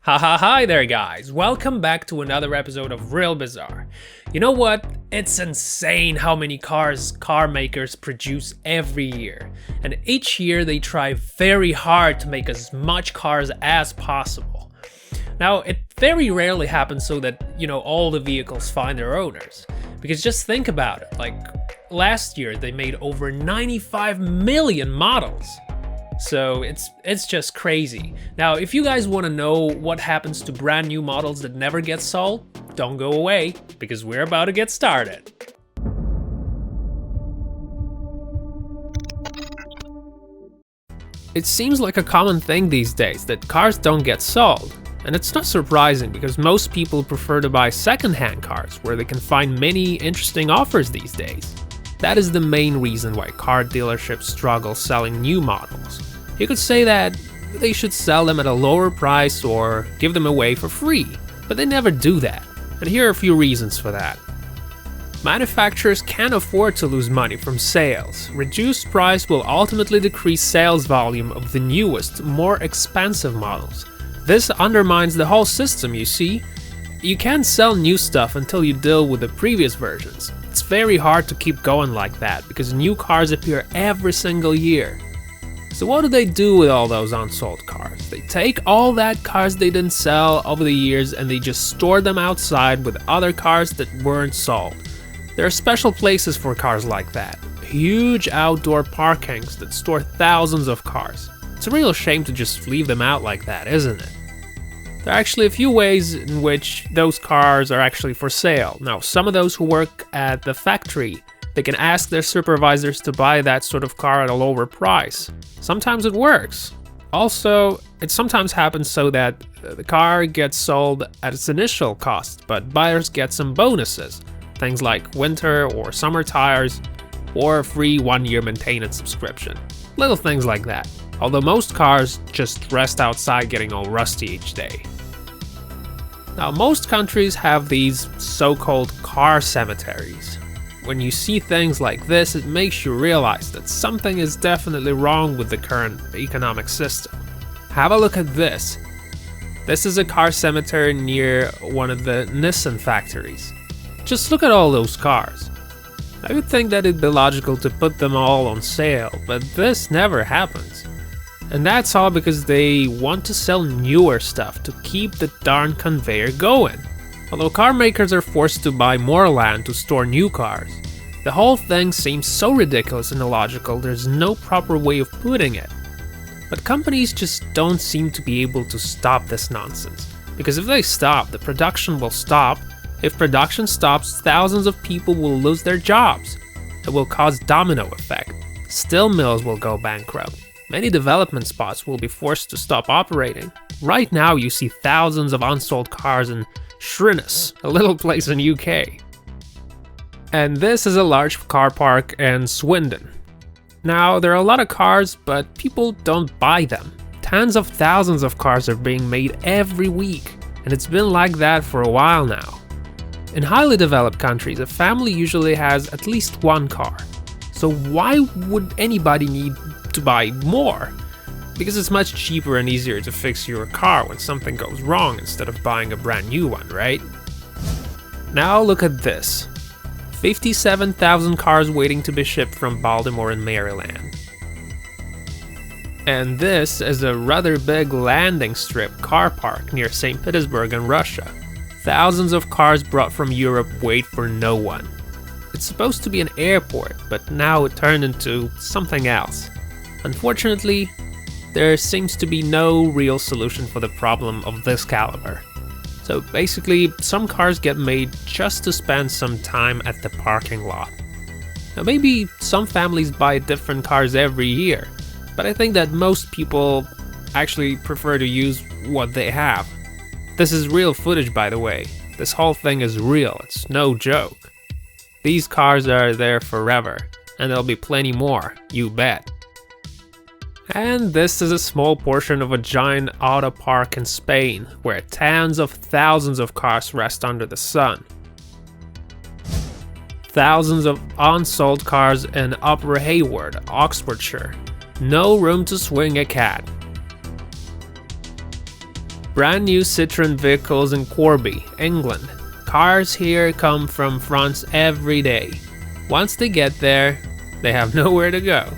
Hi there guys, welcome back to another episode of Real Bizarre. You know what? It's insane how many cars car makers produce every year. And each year they try very hard to make as much cars as possible. Now, it very rarely happens so that, all the vehicles find their owners. Because just think about it, like last year they made over 95 million models. So it's just crazy. Now, if you guys want to know what happens to brand new models that never get sold, don't go away, because we're about to get started. It seems like a common thing these days that cars don't get sold. And it's not surprising because most people prefer to buy second-hand cars where they can find many interesting offers these days. That is the main reason why car dealerships struggle selling new models. You could say that they should sell them at a lower price or give them away for free, but they never do that. And here are a few reasons for that. Manufacturers can't afford to lose money from sales. Reduced price will ultimately decrease sales volume of the newest, more expensive models. This undermines the whole system, you see. You can't sell new stuff until you deal with the previous versions. It's very hard to keep going like that because new cars appear every single year. So what do they do with all those unsold cars? They take all that cars they didn't sell over the years and they just store them outside with other cars that weren't sold. There are special places for cars like that. Huge outdoor parkings that store thousands of cars. It's a real shame to just leave them out like that, isn't it? There are actually a few ways in which those cars are actually for sale. Now, some of those who work at the factory, they can ask their supervisors to buy that sort of car at a lower price. Sometimes it works. Also, it sometimes happens so that the car gets sold at its initial cost, but buyers get some bonuses. Things like winter or summer tires, or a free 1-year maintenance subscription. Little things like that. Although most cars just rest outside getting all rusty each day. Now, most countries have these so-called car cemeteries. When you see things like this, it makes you realize that something is definitely wrong with the current economic system. Have a look at this. This is a car cemetery near one of the Nissan factories. Just look at all those cars. I would think that it'd be logical to put them all on sale, but this never happens. And that's all because they want to sell newer stuff to keep the darn conveyor going. Although car makers are forced to buy more land to store new cars. The whole thing seems so ridiculous and illogical, there's no proper way of putting it. But companies just don't seem to be able to stop this nonsense. Because if they stop, the production will stop. If production stops, thousands of people will lose their jobs. It will cause domino effect. Steel mills will go bankrupt. Many development spots will be forced to stop operating. Right now you see thousands of unsold cars in Shrines, a little place in UK. And this is a large car park in Swindon. Now, there are a lot of cars, but people don't buy them. Tens of thousands of cars are being made every week, and it's been like that for a while now. In highly developed countries, a family usually has at least one car. So why would anybody need to buy more? Because it's much cheaper and easier to fix your car when something goes wrong instead of buying a brand new one, right? Now look at this. 57,000 cars waiting to be shipped from Baltimore in Maryland. And this is a rather big landing strip car park near St. Petersburg in Russia. Thousands of cars brought from Europe wait for no one. It's supposed to be an airport, but now it turned into something else. Unfortunately, there seems to be no real solution for the problem of this caliber. So basically, some cars get made just to spend some time at the parking lot. Now maybe some families buy different cars every year, but I think that most people actually prefer to use what they have. This is real footage, by the way. This whole thing is real, it's no joke. These cars are there forever, and there'll be plenty more, you bet. And this is a small portion of a giant auto park in Spain, where tens of thousands of cars rest under the sun. Thousands of unsold cars in Upper Hayward, Oxfordshire. No room to swing a cat. Brand new Citroen vehicles in Corby, England. Cars here come from France every day. Once they get there, they have nowhere to go.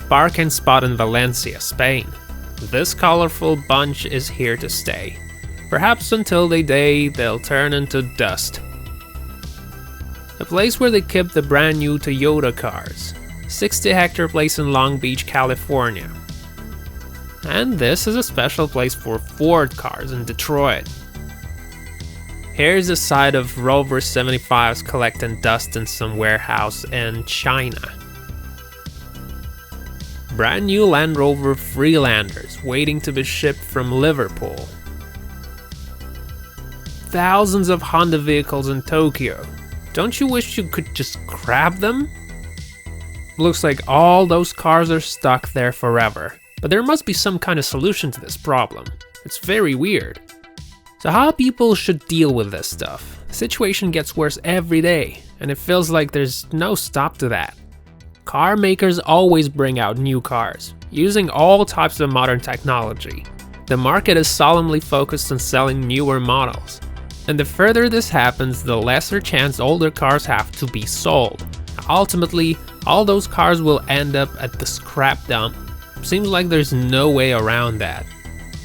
Parking spot in Valencia, Spain. This colorful bunch is here to stay. Perhaps until the day they'll turn into dust. A place where they keep the brand new Toyota cars. 60-hectare place in Long Beach, California. And this is a special place for Ford cars in Detroit. Here's the side of Rover 75s collecting dust in some warehouse in China. Brand new Land Rover Freelanders waiting to be shipped from Liverpool. Thousands of Honda vehicles in Tokyo. Don't you wish you could just grab them? Looks like all those cars are stuck there forever. But there must be some kind of solution to this problem. It's very weird. So how people should deal with this stuff? The situation gets worse every day, and it feels like there's no stop to that. Car makers always bring out new cars, using all types of modern technology. The market is solemnly focused on selling newer models. And the further this happens, the lesser chance older cars have to be sold. Ultimately, all those cars will end up at the scrap dump. Seems like there's no way around that.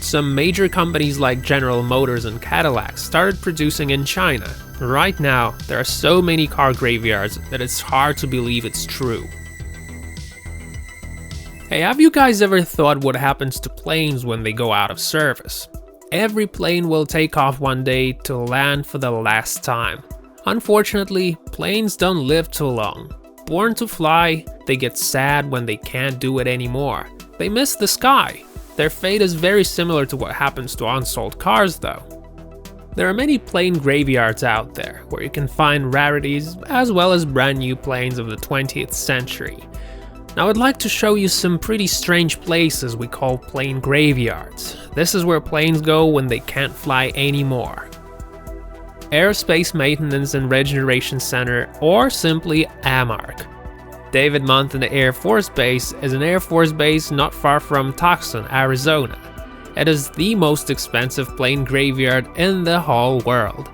Some major companies like General Motors and Cadillac started producing in China. Right now, there are so many car graveyards that it's hard to believe it's true. Hey, have you guys ever thought what happens to planes when they go out of service? Every plane will take off one day to land for the last time. Unfortunately, planes don't live too long. Born to fly, they get sad when they can't do it anymore. They miss the sky. Their fate is very similar to what happens to unsold cars though. There are many plane graveyards out there where you can find rarities as well as brand new planes of the 20th century. Now I'd like to show you some pretty strange places we call plane graveyards. This is where planes go when they can't fly anymore. Aerospace Maintenance and Regeneration Center, or simply AMARC. David Monthan Air Force Base is an Air Force base not far from Tucson, Arizona. It is the most expensive plane graveyard in the whole world.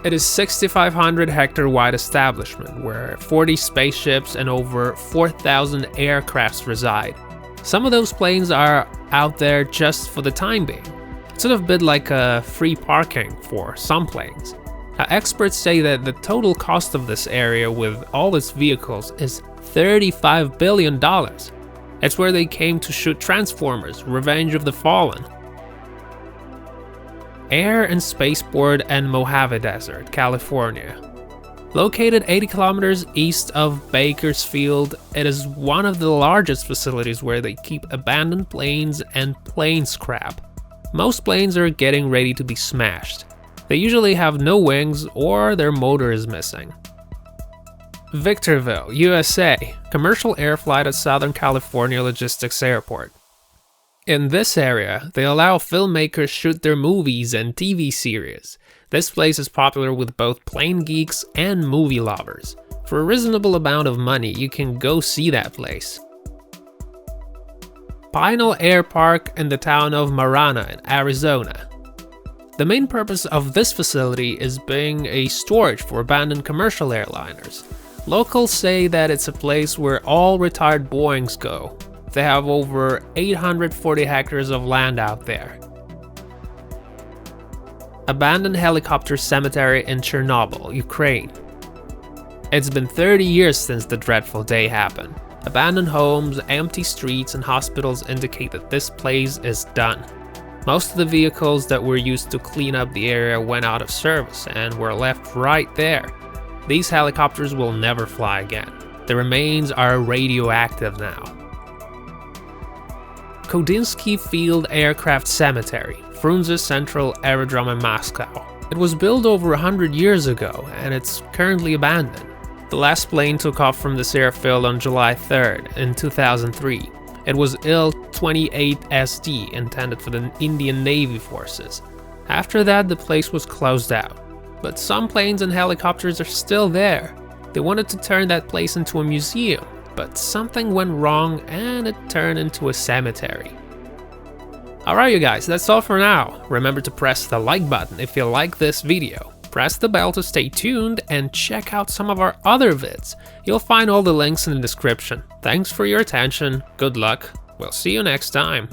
It is 6,500 hectare wide establishment where 40 spaceships and over 4,000 aircrafts reside. Some of those planes are out there just for the time being. It's sort of a bit like a free parking for some planes. Now, experts say that the total cost of this area with all its vehicles is $35 billion. It's where they came to shoot Transformers: Revenge of the Fallen. Air and Spaceport and Mojave Desert, California. Located 80 kilometers east of Bakersfield, it is one of the largest facilities where they keep abandoned planes and plane scrap. Most planes are getting ready to be smashed. They usually have no wings or their motor is missing. Victorville, USA, commercial air flight at Southern California Logistics Airport. In this area, they allow filmmakers shoot their movies and TV series. This place is popular with both plane geeks and movie lovers. For a reasonable amount of money, you can go see that place. Pinal Air Park in the town of Marana in Arizona. The main purpose of this facility is being a storage for abandoned commercial airliners. Locals say that it's a place where all retired Boeings go. They have over 840 hectares of land out there. Abandoned helicopter cemetery in Chernobyl, Ukraine. It's been 30 years since the dreadful day happened. Abandoned homes, empty streets, and hospitals indicate that this place is done. Most of the vehicles that were used to clean up the area went out of service and were left right there. These helicopters will never fly again. The remains are radioactive now. Kodinsky Field Aircraft Cemetery, Frunze Central Aerodrome in Moscow. It was built over 100 years ago and it's currently abandoned. The last plane took off from this airfield on July 3rd in 2003. It was Il-28SD, intended for the Indian Navy forces. After that, the place was closed out. But some planes and helicopters are still there. They wanted to turn that place into a museum, but something went wrong and it turned into a cemetery. Alright you guys, that's all for now. Remember to press the like button if you like this video. Press the bell to stay tuned and check out some of our other vids. You'll find all the links in the description. Thanks for your attention, good luck, we'll see you next time.